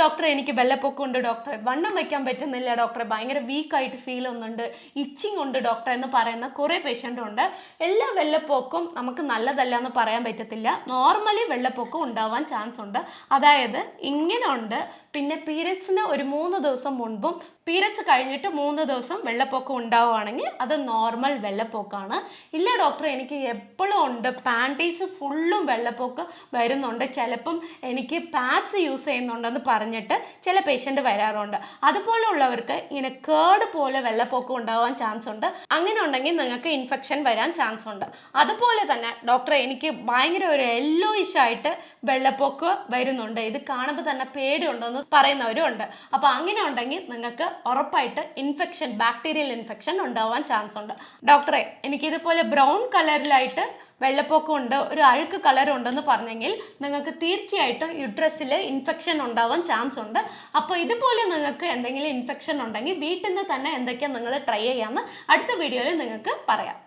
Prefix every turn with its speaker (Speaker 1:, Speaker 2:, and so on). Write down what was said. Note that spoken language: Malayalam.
Speaker 1: ഡോക്ടറെ എനിക്ക് വെള്ളപ്പൊക്കം ഉണ്ട് ഡോക്ടറെ, വണ്ണം വയ്ക്കാൻ പറ്റുന്നില്ല ഡോക്ടറെ, ഭയങ്കര വീക്കായിട്ട് ഫീൽ ചെയ്യുന്നുണ്ട്, ഇച്ചിങ് ഉണ്ട് ഡോക്ടറെ എന്ന് പറയുന്ന കുറേ പേഷ്യൻ്റ് ഉണ്ട്. എല്ലാ വെള്ളപ്പൊക്കവും നമുക്ക് നല്ലതല്ല എന്ന് പറയാൻ പറ്റത്തില്ല. നോർമലി വെള്ളപ്പൊക്കം ഉണ്ടാവാൻ ചാൻസ് ഉണ്ട്. അതായത് ഇങ്ങനെ ഉണ്ട്. പിന്നെ പീരിയഡ്സിന് ഒരു 3 ദിവസം മുൻപും പീരിയഡ്സ് കഴിഞ്ഞിട്ട് 3 ദിവസം വെള്ളപ്പൊക്കം ഉണ്ടാവുകയാണെങ്കിൽ അത് നോർമൽ വെള്ളപ്പൊക്കമാണ്. ഇല്ല ഡോക്ടറെ എനിക്ക് എപ്പോഴും ഉണ്ട്, പാൻറ്റീസ് ഫുള്ളും വെള്ളപ്പൊക്കം വരുന്നുണ്ട്, ചിലപ്പം എനിക്ക് പാഡ്സ് യൂസ് ചെയ്യുന്നുണ്ടെന്ന് പറഞ്ഞിട്ട് ചില പേഷ്യൻ്റ് വരാറുണ്ട്. അതുപോലുള്ളവർക്ക് ഇങ്ങനെ കേട് പോലെ വെള്ളപ്പൊക്കം ഉണ്ടാവാൻ ചാൻസ് ഉണ്ട്. അങ്ങനെ ഉണ്ടെങ്കിൽ നിങ്ങൾക്ക് ഇൻഫെക്ഷൻ വരാൻ ചാൻസ് ഉണ്ട്. അതുപോലെ തന്നെ ഡോക്ടറെ എനിക്ക് ഭയങ്കര ഒരു യെല്ലോയിഷ് ആയിട്ട് വെള്ളപ്പൊക്കം വരുന്നുണ്ട്, ഇത് കാണുമ്പോൾ തന്നെ പേടിയുണ്ടെന്ന് പറയുന്നവരും ഉണ്ട്. അപ്പോൾ അങ്ങനെ ഉണ്ടെങ്കിൽ നിങ്ങൾക്ക് ഉറപ്പായിട്ട് ഇൻഫെക്ഷൻ, ബാക്ടീരിയൽ ഇൻഫെക്ഷൻ ഉണ്ടാവാൻ ചാൻസ് ഉണ്ട്. ഡോക്ടറെ എനിക്കിതുപോലെ ബ്രൗൺ കളറിലായിട്ട് വെള്ളപ്പൊക്കം ഉണ്ട്, ഒരു അഴുക്ക് കളർ ഉണ്ടെന്ന് പറഞ്ഞെങ്കിൽ നിങ്ങൾക്ക് തീർച്ചയായിട്ടും യുട്രസിൽ ഇൻഫെക്ഷൻ ഉണ്ടാവാൻ ചാൻസ് ഉണ്ട്. അപ്പോൾ ഇതുപോലെ നിങ്ങൾക്ക് എന്തെങ്കിലും ഇൻഫെക്ഷൻ ഉണ്ടെങ്കിൽ വീട്ടിൽ നിന്ന് തന്നെ എന്തൊക്കെയാണ് നിങ്ങൾ ട്രൈ ചെയ്യാമെന്ന് അടുത്ത വീഡിയോയിൽ നിങ്ങൾക്ക് പറയാം.